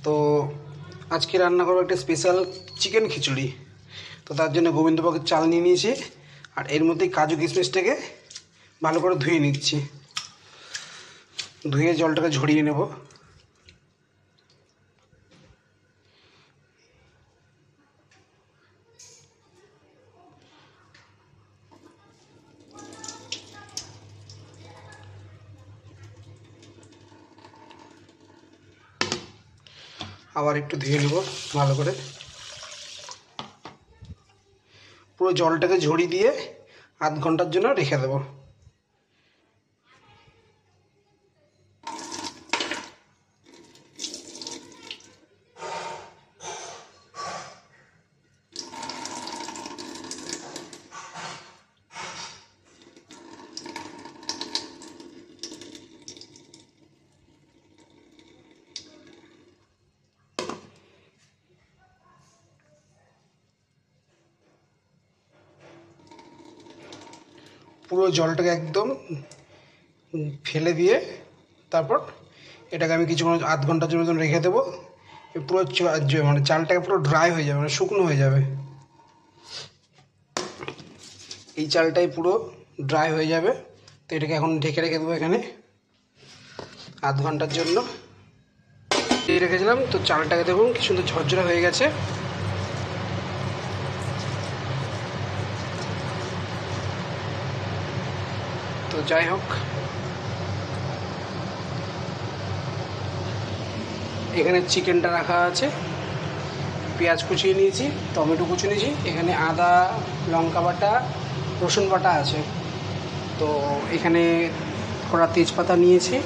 তো আজকে রান্না করবো একটা স্পেশাল চিকেন খিচুড়ি। তো তার জন্য গোবিন্দভোগের চাল নিয়ে নিয়েছি, আর এর মধ্যে কাজু কিশমিশটাকে ভালো করে ধুয়ে নিচ্ছি। ধুয়ে জলটাকে ঝরিয়ে নেব। আবার একটু ধুয়ে নেব ভালো করে। পুরো জলটাকে ঝরিয়ে দিয়ে আধ ঘন্টার জন্য রেখে দেবো। পুরো জলটাকে একদম ফেলে দিয়ে তারপর এটাকে আমি কিছুক্ষণ আধ ঘন্টার জন্য রেখে দেবো। পুরো মানে চালটাকে পুরো ড্রাই হয়ে যাবে, মানে শুকনো হয়ে যাবে। এই চালটাই পুরো ড্রাই হয়ে যাবে। তো এটাকে এখন ঢেকে রেখে দেবো এখানে আধ ঘন্টার জন্য। দিয়ে রেখেছিলাম, তো চালটাকে দেখুন কি সুন্দর ঝরঝরা হয়ে গেছে। তো যাই হোক, এখানে চিকেনটা রাখা আছে, পেঁয়াজ কুচিয়ে নিয়েছি, টমেটো কুচিয়ে নিয়েছি, এখানে আদা লঙ্কা বাটা রসুন বাটা আছে। তো এখানে কড়া তেজপাতা নিয়েছি।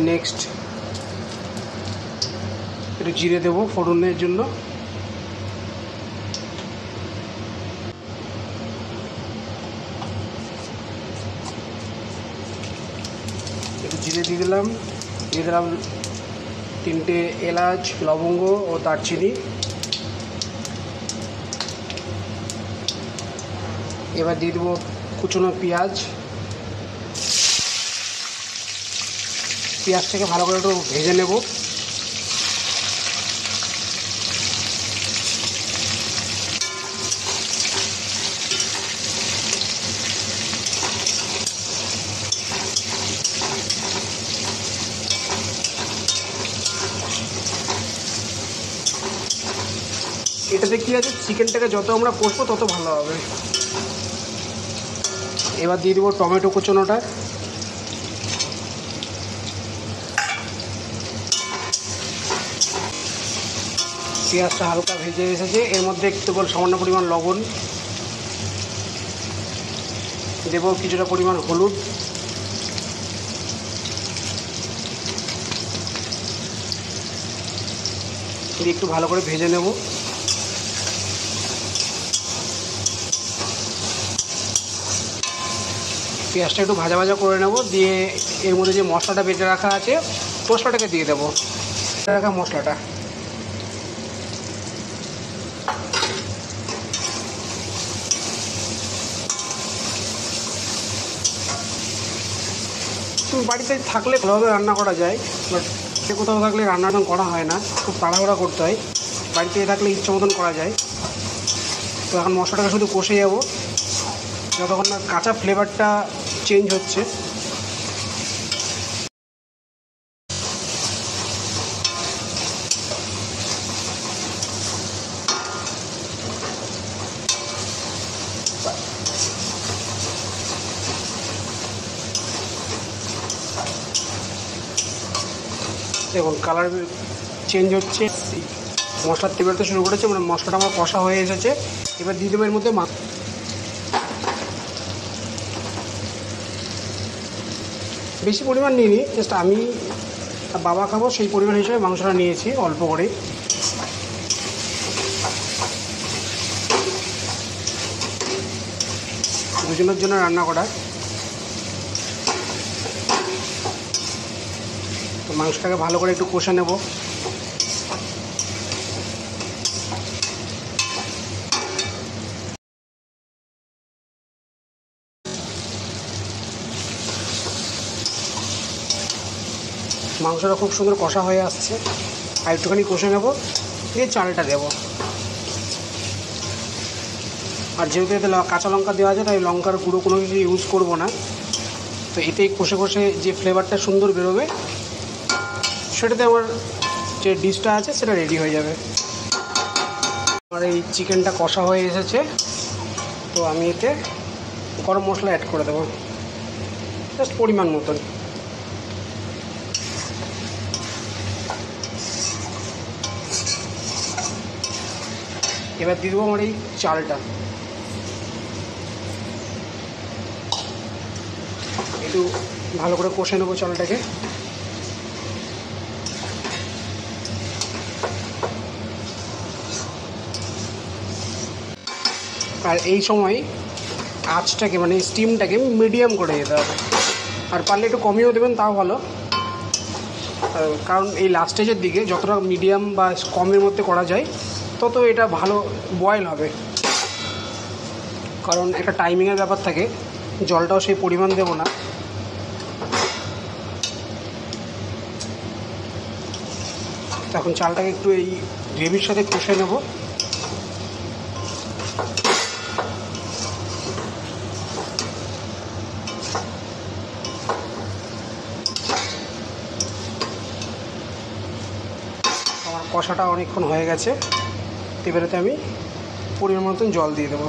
নেক্সট একটু জিরে দেবো ফোড়নের জন্য। একটু জিরে দিয়ে দিলাম 3টে এলাচ, লবঙ্গ ও দারচিনি। এবার দিয়ে দেবো কুচনো পেঁয়াজটাকে ভালো করে একটু ভেজে নেব। এটাতে কী আছে, চিকেনটাকে যত আমরা কষবো তত ভালো হবে। এবার দিয়ে দেবো টমেটো কুচনোটা। পেঁয়াজটা হালকা ভেজে এসেছে, এর মধ্যে একটু সামান্য পরিমাণ লবণ দেবো, কিছুটা পরিমাণ হলুদ, দিয়ে একটু ভালো করে ভেজে নেব। পেঁয়াজটা একটু ভাজা ভাজা করে নেব, দিয়ে এর মধ্যে যে মশলাটা বেটে রাখা আছে মশলাটাকে দিয়ে দেবো। রাখা মশলাটা বাড়িতে থাকলে ভালোভাবে রান্না করা যায়, বাট কোথাও থাকলে রান্নাটা করা হয় না, খুব তাড়াহুড়া করতে হয়। বাড়িতে থাকলে ইচ্ছা মতন করা যায়। তো এখন মশলাটাকে শুধু কষে যাব যতক্ষণ না কাঁচা ফ্লেভারটা চেঞ্জ হচ্ছে। দেখুন কালার চেঞ্জ হচ্ছে, মশলার তেল বেরোতে শুরু করেছে, মানে মশলাটা আমার কষা হয়ে এসেছে। এবার দিয়ে দেবো এর মধ্যে বেশি পরিমাণ নিইনি, জাস্ট আমি বাবা খাবো সেই পরিমাণ হিসেবে মাংসটা নিয়েছি, অল্প করে। দুজনের জন্য রান্না করা। তো মাংসটাকে ভালো করে একটু কষে নেব। মাংসটা খুব সুন্দর কষা হয়ে আসছে, আর একটুখানি কষে নেব, দিয়ে চালটা দেব। আর যেহেতু এতে কাঁচা লঙ্কা দেওয়া আছে, তাই লঙ্কার গুঁড়ো কোনো কিছু ইউজ করব না। তো এতেই কষে কষে যে ফ্লেভারটা সুন্দর বেরোবে, সেটাতে আমার যে ডিশটা আছে সেটা রেডি হয়ে যাবে। আমার এই চিকেনটা কষা হয়ে এসেছে, তো আমি এতে গরম মশলা অ্যাড করে দেবো, জাস্ট পরিমাণ মতন। এবার দিয়ে দেবো আমার এই চালটা, একটু ভালো করে কষে নেবো চালটাকে। আর এই সময় আঁচটাকে মানে স্টিমটাকে মিডিয়াম করে দিতে হবে, আর পারলে একটু কমিয়েও দেবেন তাও ভালো, কারণ এই লাস্ট স্টেজের দিকে যতটা মিডিয়াম বা কমের মধ্যে করা যায় তত এটা ভালো বয়েল হবে। কারণ একটা টাইমিংয়ের ব্যাপার থাকে, জলটাও সেই পরিমাণ দেবো না। এখন চালটাকে একটু এই গ্রেভির সাথে কষে নেব। আমার কষাটা অনেকক্ষণ হয়ে গেছে, এবারেতে আমি পরিমাণ মতন জল দিয়ে দেবো।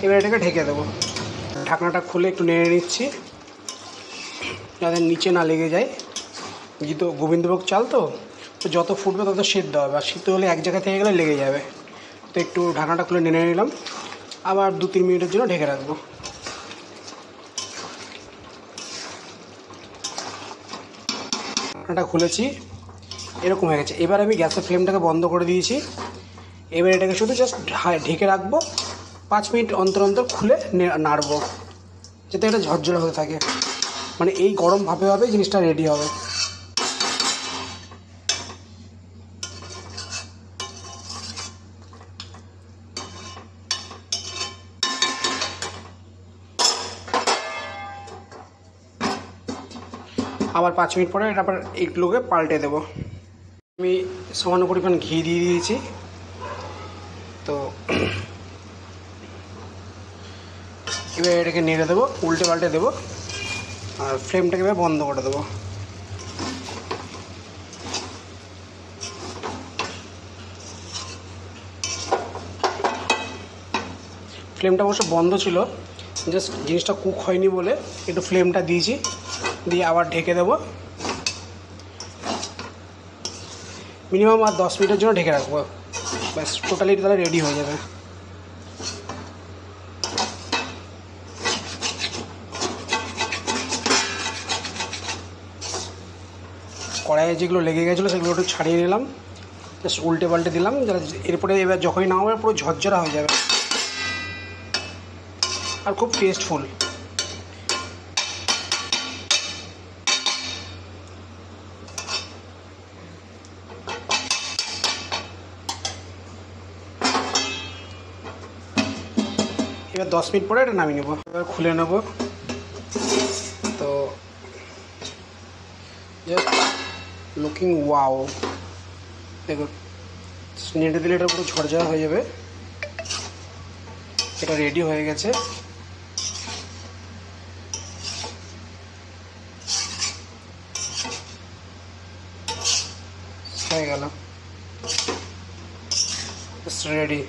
এবার এটাকে ঢেকে দেবো। ঢাকনাটা খুলে একটু নেড়ে নিচ্ছি যাতে নিচে না লেগে যায়। যেহেতু গোবিন্দভোগ চাল তো যত ফুটবে তত সেদ্ধ হবে, আর সিদ্ধ হলে এক জায়গা থেকে গেলে লেগে যাবে। তো একটু ঢাকনাটা খুলে নেড়ে নিলাম, আবার 2-3 মিনিটের জন্য ঢেকে রাখবো। ঢাকনাটা খুলেছি, এরকম হয়ে গেছে। এবার আমি গ্যাসের ফ্লেমটাকে বন্ধ করে দিয়েছি। এবার এটাকে শুধু জাস্ট ঢেকে রাখবো, 5 মিনিট অন্তর অন্তর খুলে নাড়বো যাতে এটা ঝরঝরে হতে থাকে। মানে এই গরম ভাবে ভাবে জিনিসটা রেডি হবে। আবার 5 মিনিট পরে এটা আবার এইগুলোকে পাল্টে দেবো। আমি সামান্য পরিমাণ ঘি দিয়ে দিয়েছি, তো এবার এটাকে নেড়ে দেবো, উল্টে পাল্টে দেবো, আর ফ্লেমটাকে এবার বন্ধ করে দেবো। ফ্লেমটা অবশ্য বন্ধ ছিল, জাস্ট জিনিসটা কুক হয়নি বলে একটু ফ্লেমটা দিয়েছি, দিয়ে আবার ঢেকে দেবো। মিনিমাম আর 10 মিনিটের জন্য ঢেকে রাখবো, ব্যাস টোটালি তাহলে রেডি হয়ে যাবে। কড়াইয়ে যেগুলো লেগে গেছিলো সেগুলো একটু ছাড়িয়ে নিলাম, জাস্ট উল্টে পাল্টে দিলাম, যাতে এরপরে এবার যখনই নামাবে পুরো ঝরঝরা হয়ে যাবে আর খুব টেস্টফুল। এবার 10 মিনিট পরে এটা নামিয়ে নেবো। এবার খুলে নেব, তো জাস্ট লুকিং ওয়াও, দেখুন নেড়ে দিলে এটা পুরো ঝরঝরা হয়ে যাবে। এটা রেডি হয়ে গেছে। হয়ে গেল, রেডি।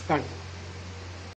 Done.